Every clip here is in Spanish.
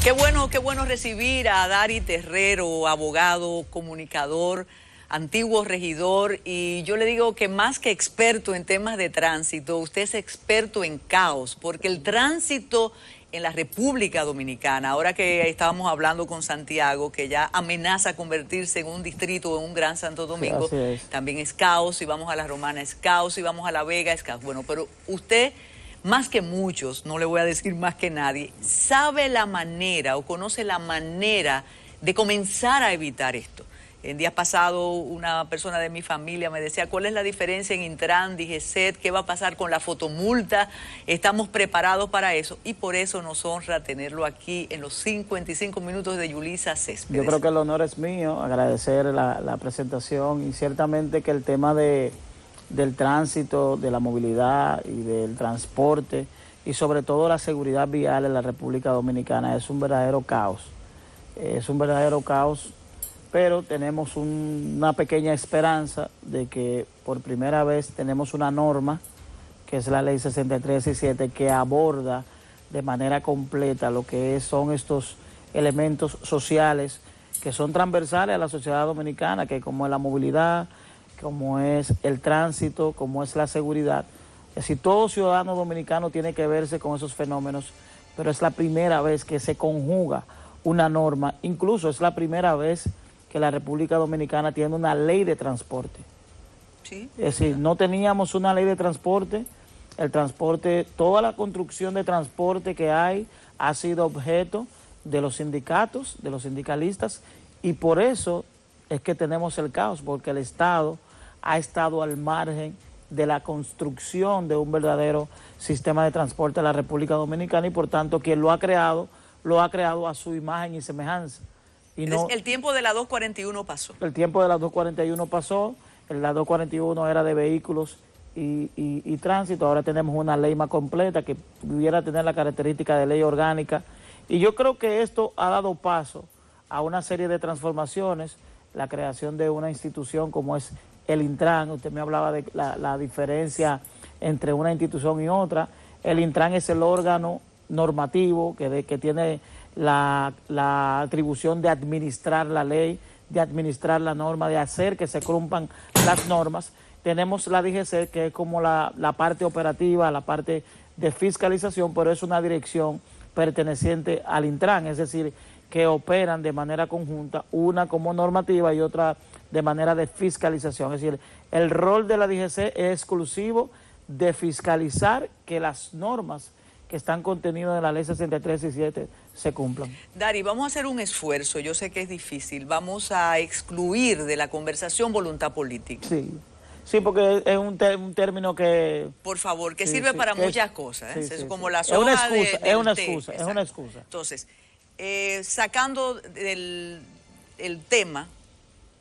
Qué bueno recibir a Dari Terrero, abogado, comunicador, antiguo regidor, y yo le digo que más que experto en temas de tránsito, usted es experto en caos, porque el tránsito en la República Dominicana, ahora que estábamos hablando con Santiago, que ya amenaza convertirse en un distrito, en un gran Santo Domingo, sí, también es caos. Si vamos a La Romana es caos, si vamos a La Vega es caos. Bueno, pero usted, más que muchos, no le voy a decir más que nadie, sabe la manera o conoce la manera de comenzar a evitar esto. En días pasados una persona de mi familia me decía, ¿cuál es la diferencia en Intran, DGCET? ¿Qué va a pasar con la fotomulta? Estamos preparados para eso y por eso nos honra tenerlo aquí en los 55 minutos de Yulisa Céspedes. Yo creo que el honor es mío, agradecer la presentación y ciertamente que el tema del tránsito, de la movilidad y del transporte y sobre todo la seguridad vial en la República Dominicana es un verdadero caos. Es un verdadero caos, pero tenemos una pequeña esperanza de que por primera vez tenemos una norma, que es la Ley 6317, que aborda de manera completa lo que son estos elementos sociales que son transversales a la sociedad dominicana, que como es la movilidad, como es el tránsito, como es la seguridad. Es decir, todo ciudadano dominicano tiene que verse con esos fenómenos, pero es la primera vez que se conjuga una norma, incluso es la primera vez que la República Dominicana tiene una ley de transporte. Sí. Es decir, no teníamos una ley de transporte. El transporte, toda la construcción de transporte que hay ha sido objeto de los sindicatos, de los sindicalistas, y por eso es que tenemos el caos, porque el Estado ha estado al margen de la construcción de un verdadero sistema de transporte de la República Dominicana y por tanto quien lo ha creado a su imagen y semejanza. Y no, el tiempo de la 241 pasó. El tiempo de la 241 pasó, la 241 era de vehículos y tránsito, ahora tenemos una ley más completa que pudiera tener la característica de ley orgánica y yo creo que esto ha dado paso a una serie de transformaciones, la creación de una institución como es el Intran. Usted me hablaba de la diferencia entre una institución y otra. El Intran es el órgano normativo que tiene la atribución de administrar la ley, de administrar la norma, de hacer que se cumplan las normas. Tenemos la DGC, que es como la parte operativa, la parte de fiscalización, pero es una dirección perteneciente al Intran, es decir, que operan de manera conjunta, una como normativa y otra de manera de fiscalización. Es decir, el rol de la DGC es exclusivo de fiscalizar que las normas que están contenidos en la ley 6317 se cumplan. Dari, vamos a hacer un esfuerzo, yo sé que es difícil, vamos a excluir de la conversación voluntad política. Sí, porque es un término que... Por favor, que sirve para muchas cosas, ¿eh? Es como la soga es una excusa. Entonces, sacando del el tema,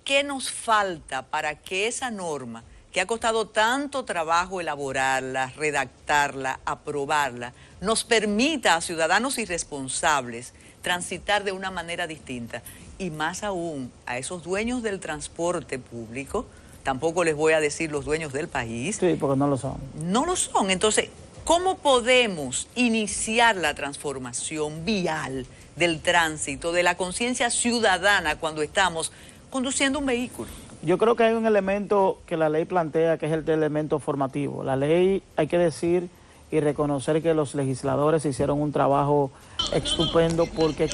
¿qué nos falta para que esa norma, que ha costado tanto trabajo elaborarla, redactarla, aprobarla, nos permita a ciudadanos irresponsables transitar de una manera distinta? Y más aún, a esos dueños del transporte público, tampoco les voy a decir los dueños del país. Sí, porque no lo son. No lo son. Entonces, ¿cómo podemos iniciar la transformación vial del tránsito, de la conciencia ciudadana cuando estamos conduciendo un vehículo? Yo creo que hay un elemento que la ley plantea, que es el elemento formativo. La ley, hay que decir y reconocer que los legisladores hicieron un trabajo estupendo porque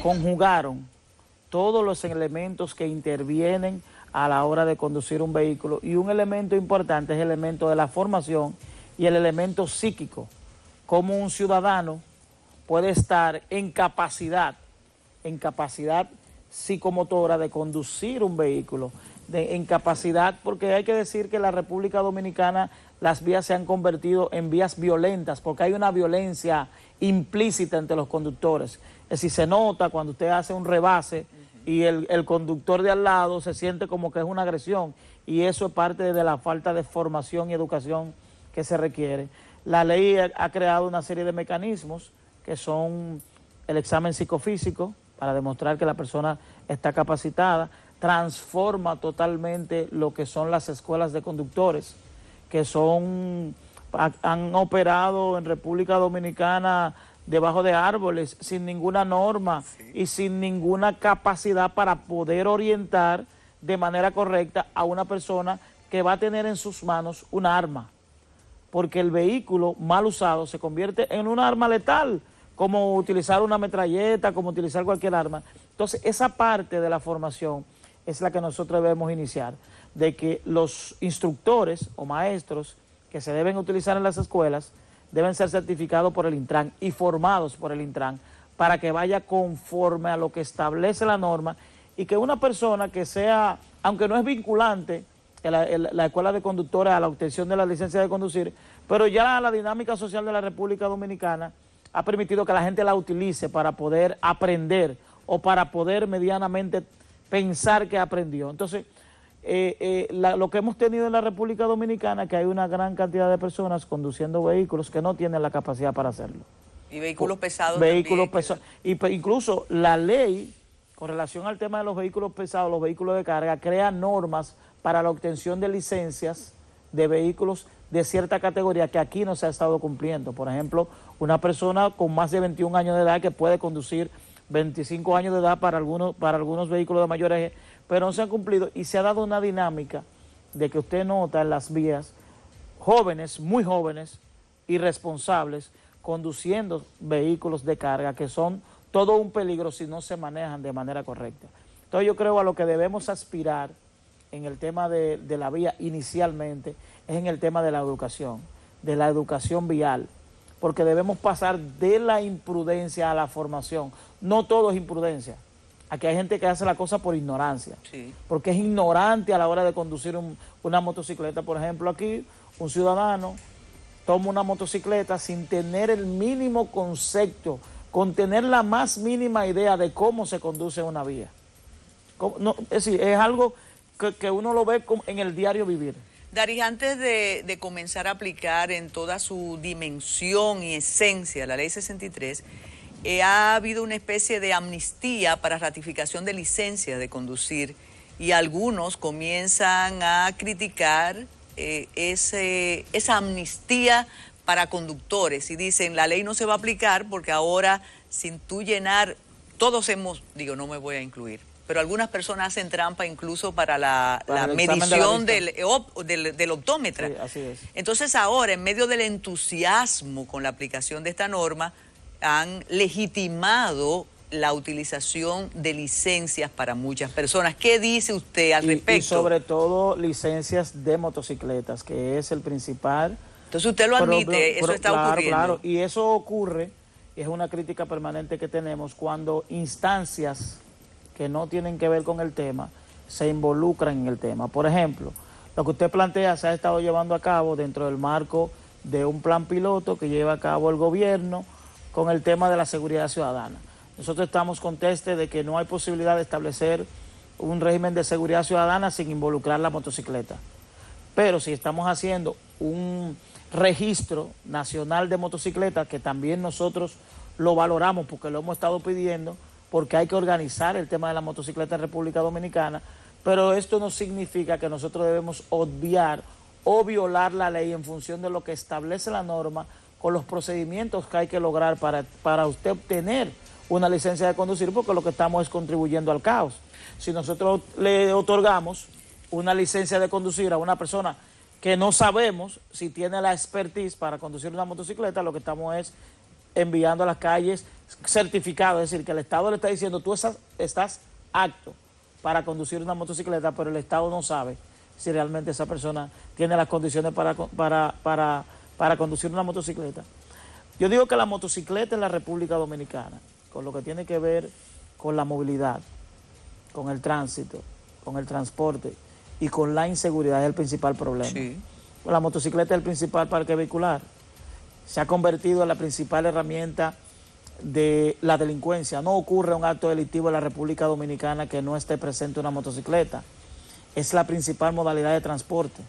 conjugaron todos los elementos que intervienen a la hora de conducir un vehículo, y un elemento importante es el elemento de la formación y el elemento psíquico, cómo un ciudadano puede estar en capacidad psicomotora de conducir un vehículo, en capacidad, porque hay que decir que en la República Dominicana las vías se han convertido en vías violentas, porque hay una violencia implícita entre los conductores. Es decir, se nota cuando usted hace un rebase y el conductor de al lado se siente como que es una agresión, y eso es parte de la falta de formación y educación que se requiere. La ley ha creado una serie de mecanismos que son el examen psicofísico para demostrar que la persona está capacitada, transforma totalmente lo que son las escuelas de conductores, que han operado en República Dominicana debajo de árboles, sin ninguna norma y sin ninguna capacidad para poder orientar de manera correcta a una persona que va a tener en sus manos un arma. Porque el vehículo mal usado se convierte en un arma letal, como utilizar una metralleta, como utilizar cualquier arma. Entonces, esa parte de la formación es la que nosotros debemos iniciar, de que los instructores o maestros que se deben utilizar en las escuelas deben ser certificados por el Intran y formados por el Intran para que vaya conforme a lo que establece la norma y que una persona que sea, aunque no es vinculante, la escuela de conductores a la obtención de la licencia de conducir, pero ya la dinámica social de la República Dominicana ha permitido que la gente la utilice para poder aprender o para poder medianamente pensar que aprendió. Entonces, lo que hemos tenido en la República Dominicana, que hay una gran cantidad de personas conduciendo vehículos que no tienen la capacidad para hacerlo. Y vehículos pesados vehículos también. Pesados. Incluso la ley, con relación al tema de los vehículos pesados, los vehículos de carga, crea normas para la obtención de licencias de vehículos de cierta categoría que aquí no se ha estado cumpliendo. Por ejemplo, una persona con más de 21 años de edad que puede conducir 25 años de edad para algunos vehículos de mayores, pero no se han cumplido y se ha dado una dinámica de que usted nota en las vías jóvenes, muy jóvenes, irresponsables, conduciendo vehículos de carga que son todo un peligro si no se manejan de manera correcta. Entonces yo creo a lo que debemos aspirar en el tema de la vía inicialmente es en el tema de la educación vial, porque debemos pasar de la imprudencia a la formación. No todo es imprudencia. Aquí hay gente que hace la cosa por ignorancia, porque es ignorante a la hora de conducir una motocicleta. Por ejemplo, aquí un ciudadano toma una motocicleta sin tener el mínimo concepto, con tener la más mínima idea de cómo se conduce una vía. No, es decir, es algo que uno lo ve en el diario vivir. Daris, antes de comenzar a aplicar en toda su dimensión y esencia la Ley 63, ha habido una especie de amnistía para ratificación de licencia de conducir y algunos comienzan a criticar esa amnistía para conductores y dicen la ley no se va a aplicar porque ahora sin tú llenar, todos hemos, no me voy a incluir, pero algunas personas hacen trampa incluso para la medición del optómetra. Sí, así es. Entonces ahora, en medio del entusiasmo con la aplicación de esta norma, han legitimado la utilización de licencias para muchas personas. ¿Qué dice usted al respecto? Y sobre todo licencias de motocicletas, que es el principal. Entonces usted lo admite, eso está ocurriendo. Claro, y eso ocurre, es una crítica permanente que tenemos cuando instancias que no tienen que ver con el tema se involucran en el tema. Por ejemplo, lo que usted plantea se ha estado llevando a cabo dentro del marco de un plan piloto que lleva a cabo el gobierno con el tema de la seguridad ciudadana. Nosotros estamos contestes de que no hay posibilidad de establecer un régimen de seguridad ciudadana sin involucrar la motocicleta. Pero si estamos haciendo un registro nacional de motocicletas, que también nosotros lo valoramos porque lo hemos estado pidiendo, porque hay que organizar el tema de la motocicleta en República Dominicana, pero esto no significa que nosotros debemos obviar o violar la ley en función de lo que establece la norma con los procedimientos que hay que lograr para usted obtener una licencia de conducir, porque lo que estamos es contribuyendo al caos. Si nosotros le otorgamos una licencia de conducir a una persona que no sabemos si tiene la expertise para conducir una motocicleta, lo que estamos es enviando a las calles certificados, es decir, que el Estado le está diciendo tú estás apto para conducir una motocicleta, pero el Estado no sabe si realmente esa persona tiene las condiciones para conducir una motocicleta. Yo digo que la motocicleta en la República Dominicana, con lo que tiene que ver con la movilidad, con el tránsito, con el transporte y con la inseguridad es el principal problema. Sí. La motocicleta es el principal parque vehicular. Se ha convertido en la principal herramienta de la delincuencia. No ocurre un acto delictivo en la República Dominicana que no esté presente una motocicleta. Es la principal modalidad de transporte.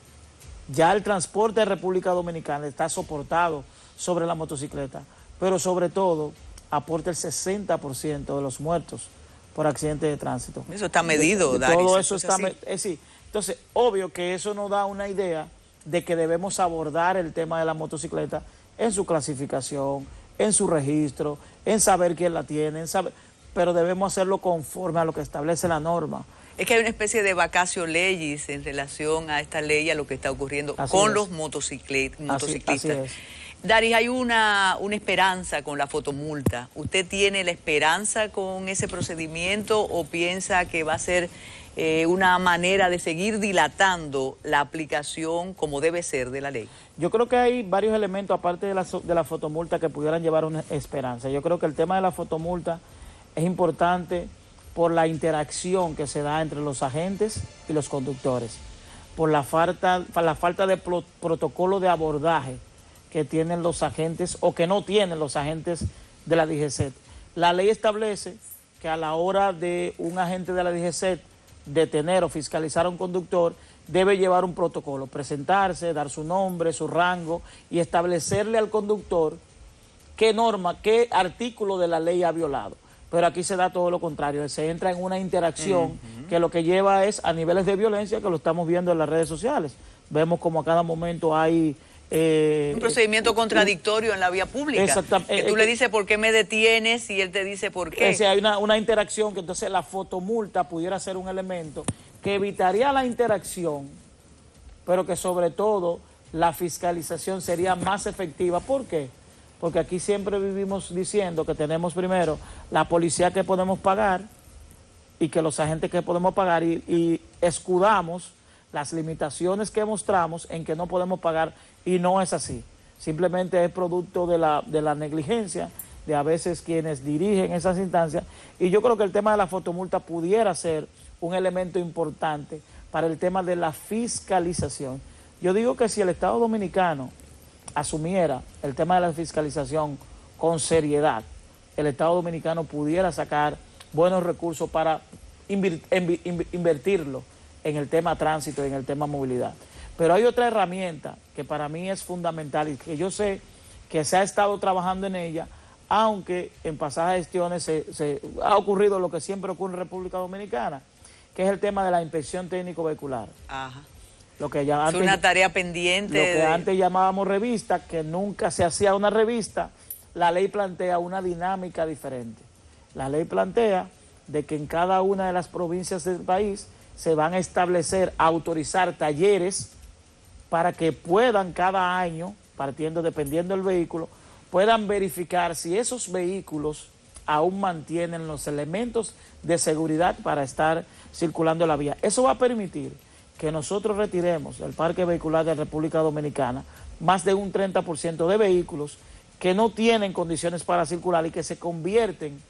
Ya el transporte de República Dominicana está soportado sobre la motocicleta, pero sobre todo aporta el 60% de los muertos por accidentes de tránsito. Eso está medido, Daris. Todo eso está medido. Sí. Entonces, obvio que eso nos da una idea de que debemos abordar el tema de la motocicleta en su clasificación, en su registro, en saber quién la tiene, pero debemos hacerlo conforme a lo que establece la norma. Es que hay una especie de vacatio legis en relación a esta ley, a lo que está ocurriendo con los motociclistas. Así es. Daris, hay una esperanza con la fotomulta. ¿Usted tiene la esperanza con ese procedimiento o piensa que va a ser una manera de seguir dilatando la aplicación como debe ser de la ley? Yo creo que hay varios elementos, aparte de la fotomulta, que pudieran llevar una esperanza. Yo creo que el tema de la fotomulta es importante por la interacción que se da entre los agentes y los conductores, por la falta de protocolo de abordaje que tienen los agentes o que no tienen los agentes de la DGCET. La ley establece que a la hora de un agente de la DGCET detener o fiscalizar a un conductor, debe llevar un protocolo, presentarse, dar su nombre, su rango y establecerle al conductor qué norma, qué artículo de la ley ha violado. Pero aquí se da todo lo contrario, se entra en una interacción que lo que lleva es a niveles de violencia que lo estamos viendo en las redes sociales. Vemos como a cada momento hay un procedimiento contradictorio en la vía pública. Exactamente. Que tú le dices por qué me detienes y él te dice por qué. Hay una interacción que entonces la fotomulta pudiera ser un elemento que evitaría la interacción, pero que sobre todo la fiscalización sería más efectiva. ¿Por qué? Porque aquí siempre vivimos diciendo que tenemos primero la policía que podemos pagar y que los agentes que podemos pagar y escudamos las limitaciones que mostramos en que no podemos pagar, y no es así. Simplemente es producto de la negligencia de a veces quienes dirigen esas instancias, y yo creo que el tema de la fotomulta pudiera ser un elemento importante para el tema de la fiscalización. Yo digo que si el Estado Dominicano asumiera el tema de la fiscalización con seriedad, el Estado Dominicano pudiera sacar buenos recursos para invertirlo en el tema tránsito y en el tema movilidad. Pero hay otra herramienta que para mí es fundamental y que yo sé que se ha estado trabajando en ella, aunque en pasadas gestiones se ha ocurrido lo que siempre ocurre en República Dominicana, que es el tema de la inspección técnico vehicular. Ajá. Lo que ya antes, es una tarea pendiente. Lo que antes llamábamos revista, que nunca se hacía una revista, la ley plantea una dinámica diferente. La ley plantea de que en cada una de las provincias del país se van a establecer, a autorizar talleres para que puedan cada año, dependiendo del vehículo, puedan verificar si esos vehículos aún mantienen los elementos de seguridad para estar circulando en la vía. Eso va a permitir que nosotros retiremos del parque vehicular de la República Dominicana más de un 30% de vehículos que no tienen condiciones para circular y que se convierten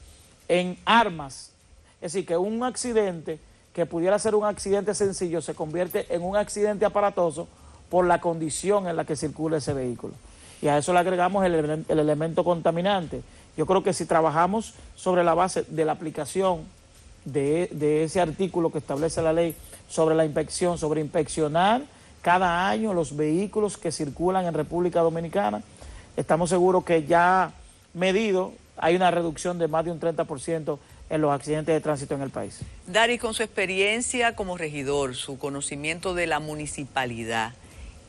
en armas. Es decir, que un accidente que pudiera ser un accidente sencillo se convierte en un accidente aparatoso por la condición en la que circula ese vehículo. Y a eso le agregamos el elemento contaminante. Yo creo que si trabajamos sobre la base de la aplicación de ese artículo que establece la ley sobre la inspección, sobre inspeccionar cada año los vehículos que circulan en República Dominicana, estamos seguros que ya medido hay una reducción de más de un 30% en los accidentes de tránsito en el país. Daris, con su experiencia como regidor, su conocimiento de la municipalidad,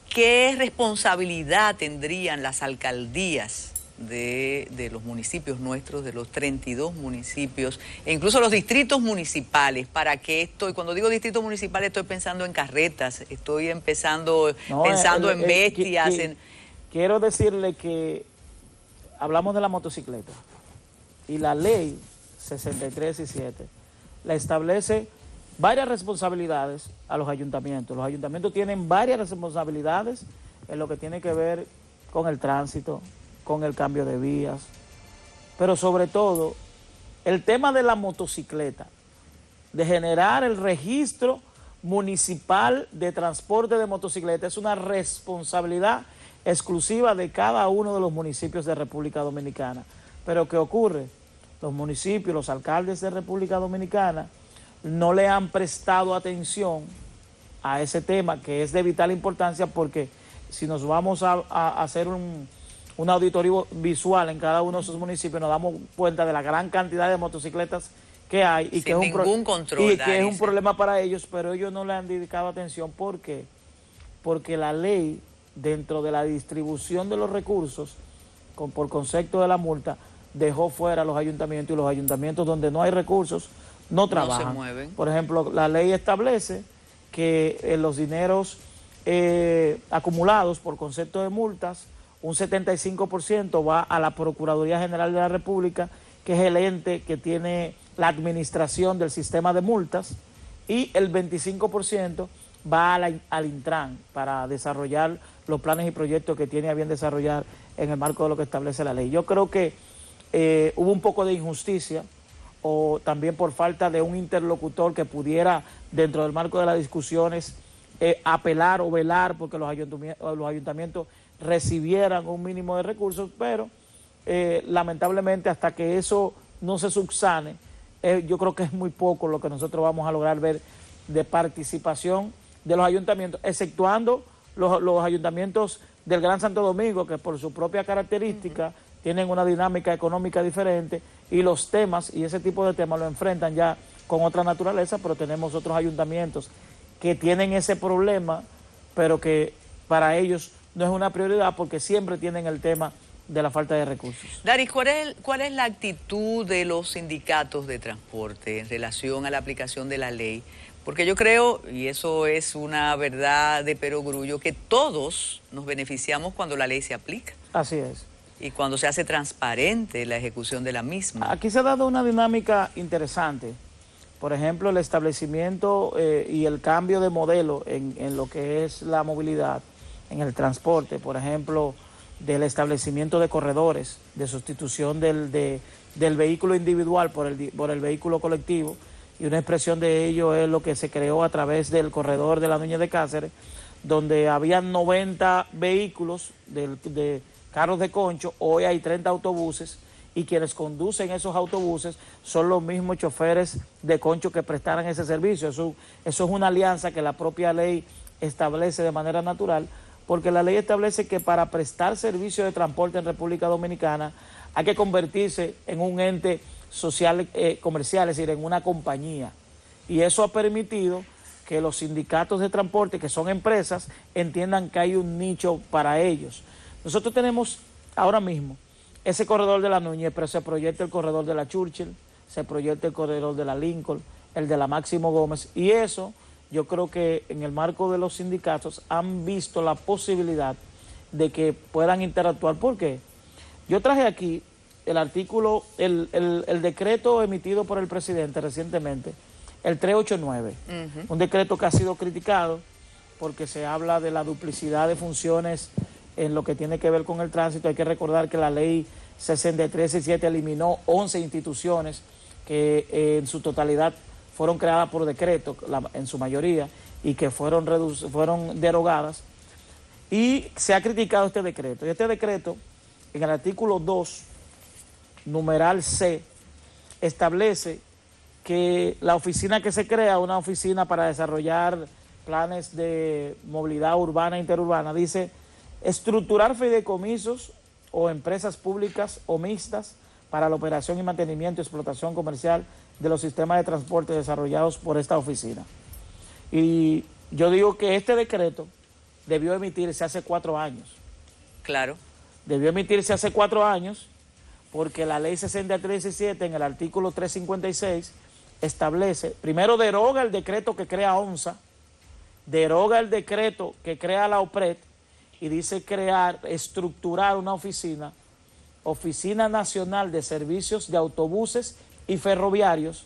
¿qué responsabilidad tendrían las alcaldías de los municipios nuestros, de los 32 municipios, e incluso los distritos municipales, para que esto, y cuando digo distritos municipales estoy pensando en carretas, estoy pensando en bestias? Quiero decirle que hablamos de la motocicleta y la ley 6317 le establece varias responsabilidades a los ayuntamientos. Los ayuntamientos tienen varias responsabilidades en lo que tiene que ver con el tránsito, con el cambio de vías, pero sobre todo el tema de la motocicleta, de generar el registro municipal de transporte de motocicleta, es una responsabilidad exclusiva de cada uno de los municipios de República Dominicana. Pero ¿qué ocurre? Los municipios, los alcaldes de República Dominicana no le han prestado atención a ese tema que es de vital importancia, porque si nos vamos a hacer un auditorio visual en cada uno de esos municipios, nos damos cuenta de la gran cantidad de motocicletas que hay y que es un problema para ellos, pero ellos no le han dedicado atención. ¿Por qué? Porque la ley, dentro de la distribución de los recursos, por concepto de la multa, dejó fuera a los ayuntamientos, y los ayuntamientos donde no hay recursos no trabajan. No se mueven. Por ejemplo, la ley establece que los dineros acumulados por concepto de multas, un 75% va a la Procuraduría General de la República, que es el ente que tiene la administración del sistema de multas, y el 25% va al Intran para desarrollar los planes y proyectos que tiene a bien desarrollar en el marco de lo que establece la ley. Yo creo que hubo un poco de injusticia, o también por falta de un interlocutor que pudiera, dentro del marco de las discusiones, apelar o velar porque los ayuntamientos recibieran un mínimo de recursos, pero lamentablemente hasta que eso no se subsane, yo creo que es muy poco lo que nosotros vamos a lograr ver de participación de los ayuntamientos, exceptuando los ayuntamientos del Gran Santo Domingo, que por su propia característica tienen una dinámica económica diferente, y los temas y ese tipo de temas lo enfrentan ya con otra naturaleza, pero tenemos otros ayuntamientos que tienen ese problema, pero que para ellos no es una prioridad porque siempre tienen el tema de la falta de recursos. Daris, ¿cuál es la actitud de los sindicatos de transporte en relación a la aplicación de la ley? Porque yo creo, y eso es una verdad de perogrullo, que todos nos beneficiamos cuando la ley se aplica. Así es. Y cuando se hace transparente la ejecución de la misma. Aquí se ha dado una dinámica interesante. Por ejemplo, el establecimiento y el cambio de modelo en lo que es la movilidad, en el transporte, por ejemplo, del establecimiento de corredores, de sustitución del vehículo individual por el vehículo colectivo, y una expresión de ello es lo que se creó a través del corredor de la Núñez de Cáceres, donde habían 90 vehículos de carros de concho, hoy hay 30 autobuses, y quienes conducen esos autobuses son los mismos choferes de concho que prestaran ese servicio. Eso es una alianza que la propia ley establece de manera natural, porque la ley establece que para prestar servicio de transporte en República Dominicana hay que convertirse en un ente social comercial, es decir, en una compañía. Y eso ha permitido que los sindicatos de transporte, que son empresas, entiendan que hay un nicho para ellos. Nosotros tenemos ahora mismo ese corredor de la Núñez, pero se proyecta el corredor de la Churchill, se proyecta el corredor de la Lincoln, el de la Máximo Gómez, y eso yo creo que en el marco de los sindicatos han visto la posibilidad de que puedan interactuar. ¿Por qué? Yo traje aquí el artículo, el decreto emitido por el presidente recientemente, el 389, un decreto que ha sido criticado porque se habla de la duplicidad de funciones en lo que tiene que ver con el tránsito. Hay que recordar que la ley 6367 eliminó 11 instituciones que en su totalidad fueron creadas por decreto, en su mayoría, y que fueron derogadas. Y se ha criticado este decreto. Y este decreto, en el artículo 2, numeral C, establece que la oficina que se crea, una oficina para desarrollar planes de movilidad urbana e interurbana, dice: estructurar fideicomisos o empresas públicas o mixtas para la operación y mantenimiento y explotación comercial de los sistemas de transporte desarrollados por esta oficina. Y yo digo que este decreto debió emitirse hace 4 años. Claro. Debió emitirse hace 4 años porque la ley 6317 en el artículo 356 establece, primero deroga el decreto que crea ONSA, deroga el decreto que crea la OPRED, y dice estructurar una oficina nacional de servicios de autobuses y ferroviarios,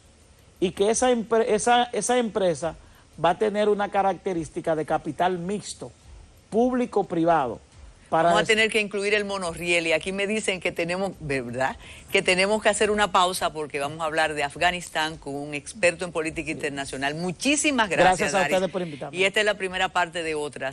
y que esa empresa va a tener una característica de capital mixto, público-privado. Vamos a tener que incluir el monorriel, y aquí me dicen que tenemos, ¿verdad?, que tenemos que hacer una pausa porque vamos a hablar de Afganistán con un experto en política internacional. Muchísimas gracias, Daris. Gracias a ustedes por invitarme. Y esta es la primera parte de otras.